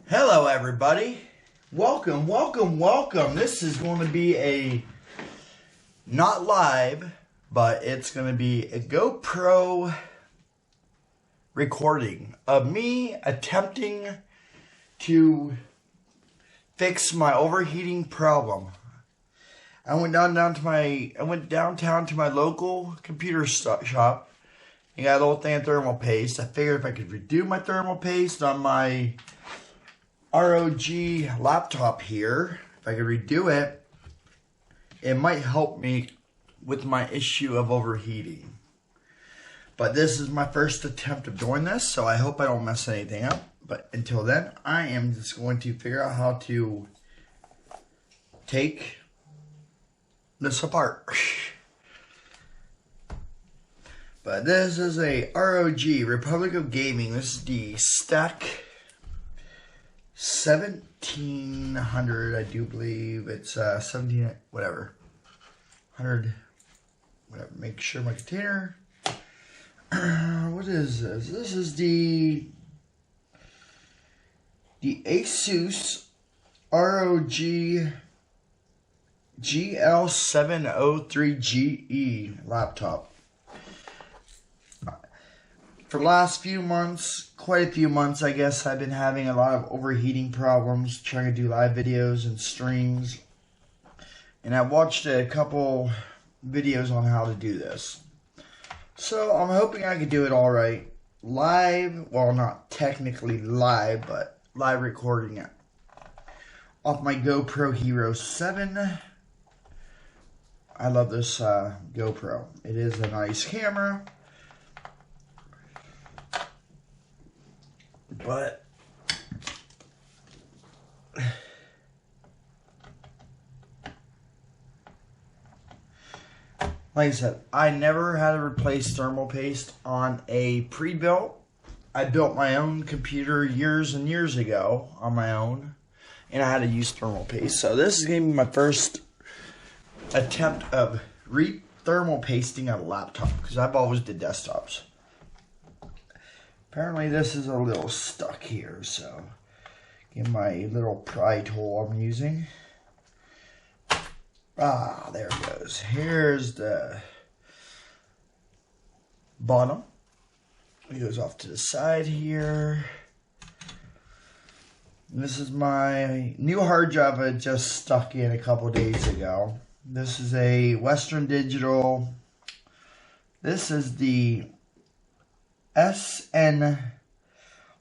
Hello everybody, welcome. This is going to be a not live, but it's going to be a GoPro recording of me attempting to fix my overheating problem. I went downtown to my local computer shop and got a little thing of thermal paste. I figured if I could redo my thermal paste on my ROG laptop here, if I could redo it, it might help me with my issue of overheating. But this is my first attempt of doing this, so I hope I don't mess anything up. But until then, I am just going to figure out how to take this apart. But this is a ROG Republic of Gaming. This is the Stack 1700, I do believe it's 17, whatever, 100, whatever. Make sure my container. What is this? This is the Asus ROG Gl703GE laptop. For the last few months, quite a few months, I guess, I've been having a lot of overheating problems trying to do live videos and streams. And I watched a couple videos on how to do this. So I'm hoping I can do it alright. Live, well, not technically live, but live recording it off my GoPro Hero 7. I love this GoPro. It is a nice camera. But like I said, I never had to replace thermal paste on a pre-built. I built my own computer years and years ago on my own, and I had to use thermal paste. So this is going to be my first attempt of thermal pasting a laptop, because I've always did desktops. Apparently this is a little stuck here, so get my little pry tool I'm using. Ah, there it goes. Here's the bottom. It goes off to the side here. This is my new hard drive I just stuck in a couple days ago. This is a Western Digital. This is the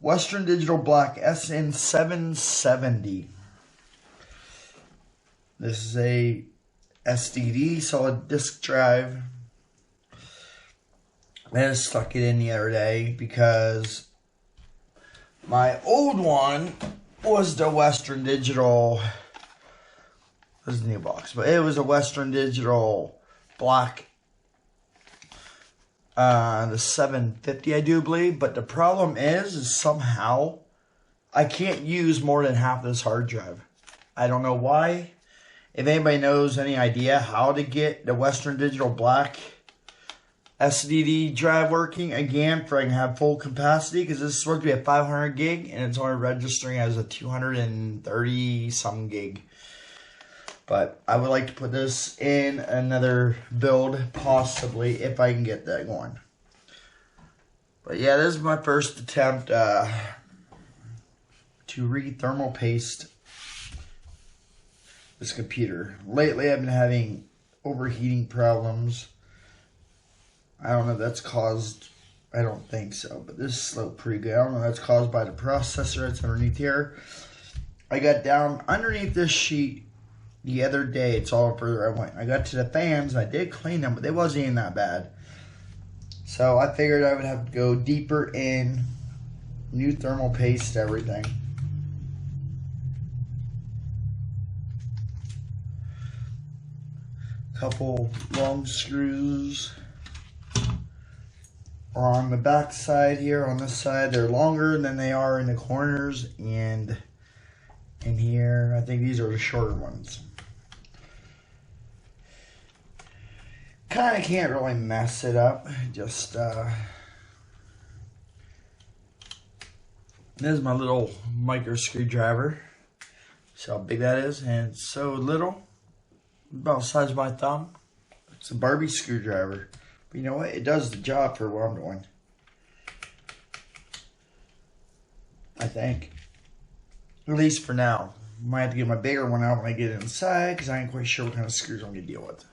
Western Digital Black SN770. This is a SDD, solid disk drive. I just stuck it in the other day because my old one was the Western Digital. This is a new box, but it was a Western Digital Black. The 750, I do believe, but the problem is somehow I can't use more than half this hard drive. I don't know why. If anybody knows any idea how to get the Western Digital Black SSD drive working again, for I can have full capacity, because this is supposed to be a 500 gig and it's only registering as a 230 some gig. But I would like to put this in another build, possibly, if I can get that going. But yeah, this is my first attempt to thermal paste this computer. Lately, I've been having overheating problems. I don't know if that's caused, I don't think so, but this is pretty good. I don't know if that's caused by the processor that's underneath here. I got down underneath this sheet the other day. It's all further I went. I got to the fans. I did clean them, but they wasn't even that bad. So I figured I would have to go deeper in, new thermal paste everything. Couple long screws are on the back side here. On this side, they're longer than they are in the corners, and in here, I think these are the shorter ones. Kind of can't really mess it up. Just This is my little micro screwdriver. See how big that is? And it's so little, about the size of my thumb. It's a Barbie screwdriver. But you know what? It does the job for what I'm doing. I think. At least for now. Might have to get my bigger one out when I get inside, because I ain't quite sure what kind of screws I'm going to deal with.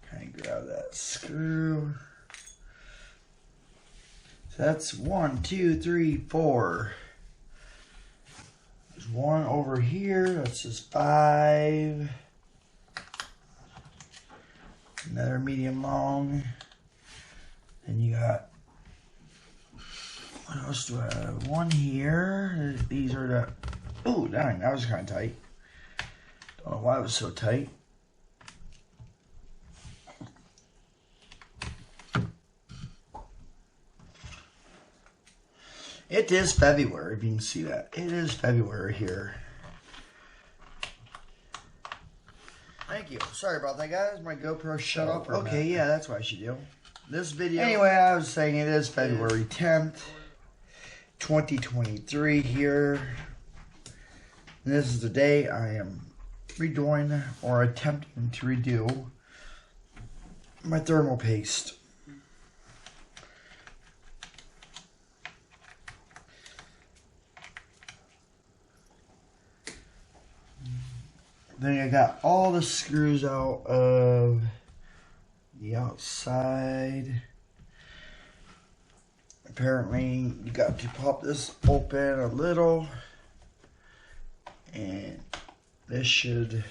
Kind of grab that screw. So that's 1, 2, 3, 4. There's one over here. That's just 5. Another medium long. And you got, what else do I have? One here. These are the, oh dang, that was kind of tight. Don't know why it was so tight. It is February, if you can see that. It is February here. Thank you. Sorry about that, guys. My GoPro shut off. Okay, yeah, that's what I should do. This video. Anyway, I was saying it is February 10th, 2023 here. And this is the day I am redoing or attempting to redo my thermal paste. Then I got all the screws out of the outside. Apparently, you got to pop this open a little. And this should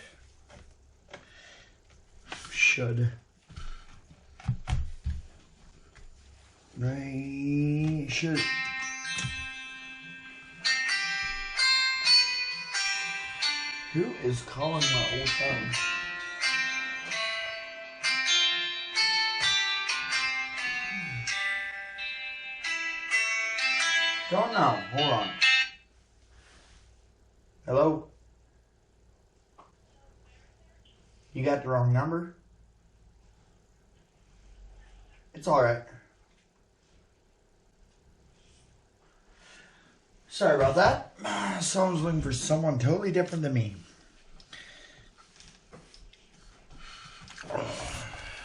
Who is calling my old phone? Don't know. Hold on. Hello? You got the wrong number? It's alright. Sorry about that. Someone's looking for someone totally different than me.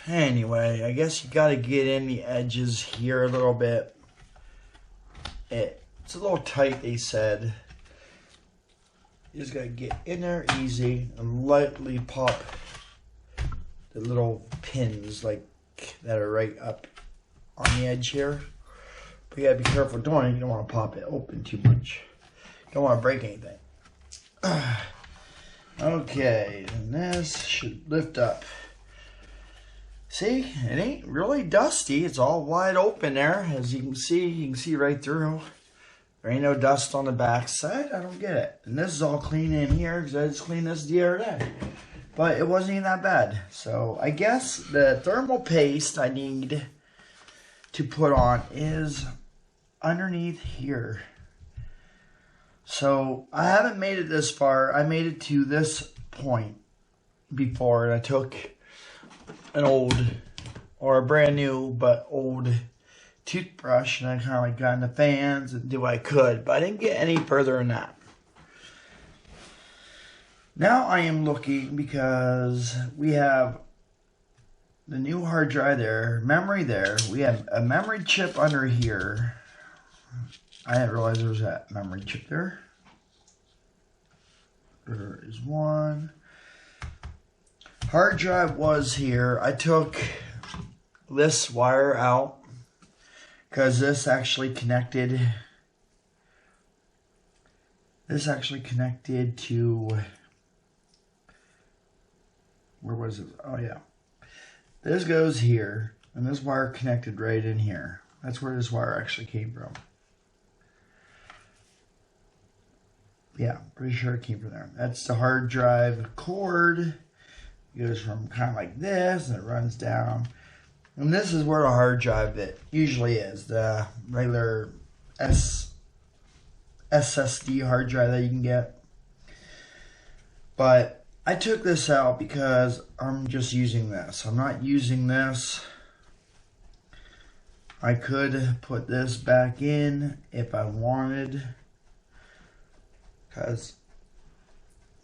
Anyway, I guess you gotta get in the edges here a little bit. It's a little tight, they said. You just gotta get in there easy and lightly pop the little pins like that are right up on the edge here. But you gotta be careful doing it. You don't want to pop it open too much. You don't want to break anything. Okay, and this should lift up. See, it ain't really dusty. It's all wide open there. As you can see right through. There ain't no dust on the back side. I don't get it. And this is all clean in here because I just cleaned this the other day. But it wasn't even that bad. So I guess the thermal paste I need to put on is underneath here. So I haven't made it this far. I made it to this point before, and I took an old, or a brand new but old toothbrush, and I kind of like got in the fans and did what I could, but I didn't get any further than that. Now I am looking because we have the new hard drive there, memory there. We have a memory chip under here. I didn't realize there was that memory chip there. There is one. Hard drive was here. I took this wire out because this actually connected. This actually connected to, where was it? Oh yeah. This goes here, and this wire connected right in here. That's where this wire actually came from. Yeah, pretty sure it came from there. That's the hard drive cord. It goes from kind of like this, and it runs down. And this is where the hard drive that usually is, the regular SSD hard drive that you can get. But I took this out because I'm just using this. I'm not using this. I could put this back in if I wanted, because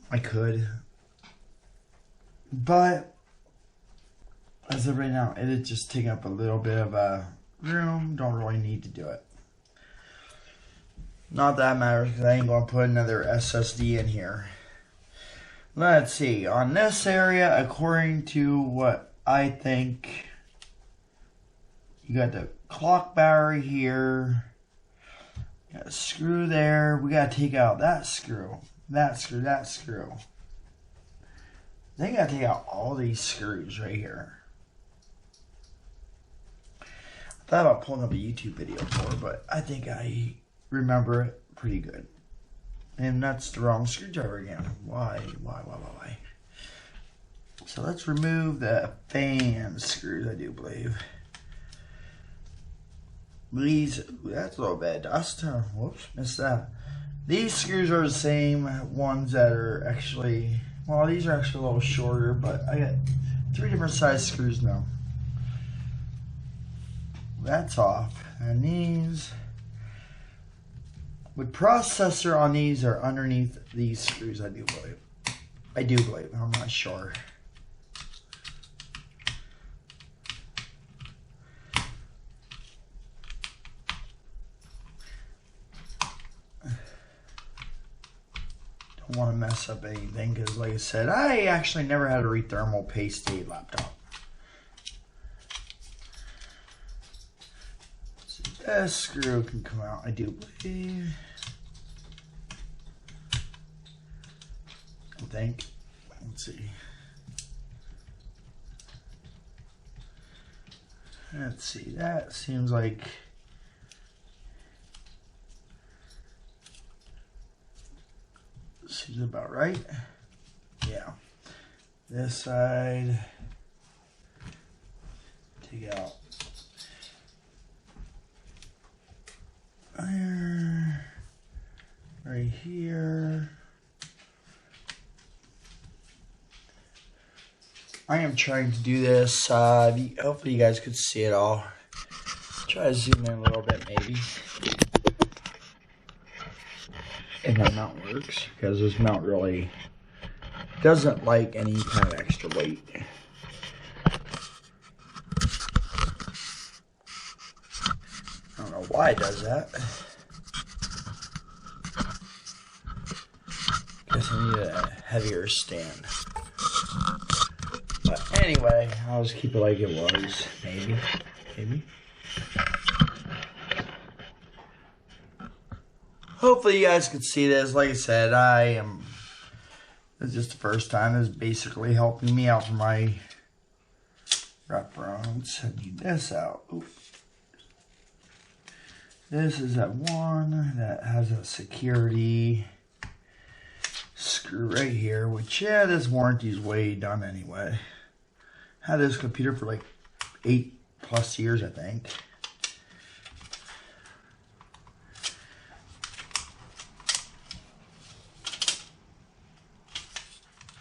I could, but as of right now, it is just taking up a little bit of a room. Don't really need to do it. Not that matters, because I ain't going to put another SSD in here. Let's see, on this area, according to what I think, you got the clock battery here, got a screw there, we got to take out that screw, that screw, that screw. They got to take out all these screws right here. I thought about pulling up a YouTube video for it, but I think I remember it pretty good. And that's the wrong screwdriver again. Why? So let's remove the fan screws, I do believe. These, that's a little bit of dust. Whoops, missed that. These screws are the same ones that are actually, well, these are actually a little shorter, but I got 3 different size screws now. That's off. And these, the processor on these are underneath these screws, I do believe. I'm not sure. Don't want to mess up anything, because like I said, I actually never had a rethermal paste a laptop. So this screw can come out, I do believe. I think. Let's see. Let's see. That seems like seems about right. Yeah. This side. Take out there. Right here. I am trying to do this, hopefully you guys could see it all. Try to zoom in a little bit maybe. If my mount works, because this mount really doesn't like any kind of extra weight. I don't know why it does that. Guess I need a heavier stand. But anyway, I'll just keep it like it was. Maybe. Hopefully you guys could see this. Like I said, this is just the first time. This is basically helping me out for my wraparounds. I need this out. Ooh. This is that one that has a security screw right here, which, yeah, this warranty is way done anyway. Had this computer for like 8+ years, I think.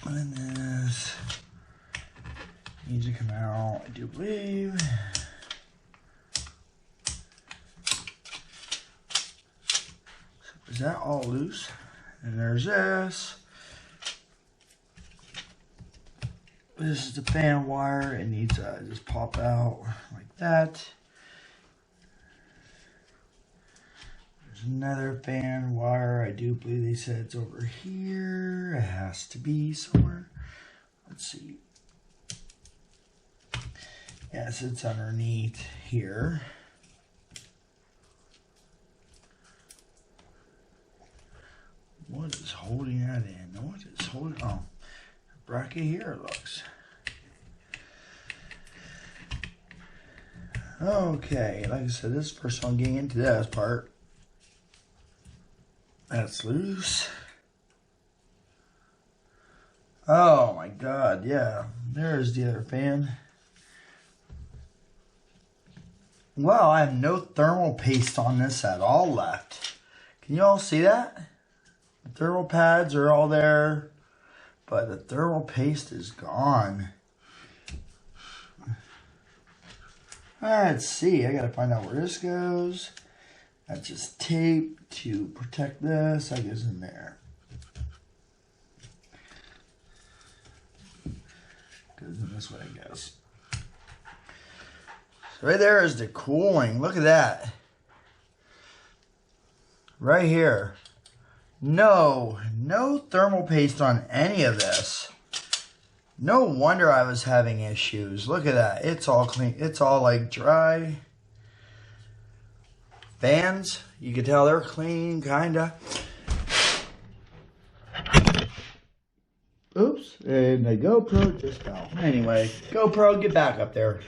And this needs to come out, I do believe. So is that all loose? And there's this. This is the fan wire. It needs to just pop out like that. There's another fan wire. I do believe they said it's over here. It has to be somewhere. Let's see. Yes, it's underneath here. What is holding that in? What is holding? Oh, bracket here it looks. Okay, like I said, this is the first time getting into this part. That's loose. Oh my God, yeah. There's the other fan. Well, I have no thermal paste on this at all left. Can you all see that? The thermal pads are all there, but the thermal paste is gone. Let's see, I gotta find out where this goes. That's just tape to protect this. That goes in there. Goes in this way, I guess. So right there is the cooling. Look at that. Right here. No thermal paste on any of this. No wonder I was having issues. Look at that. It's all clean. It's all like dry. Fans, you can tell they're clean, kinda. Oops, and the GoPro just fell. Anyway, GoPro, get back up there.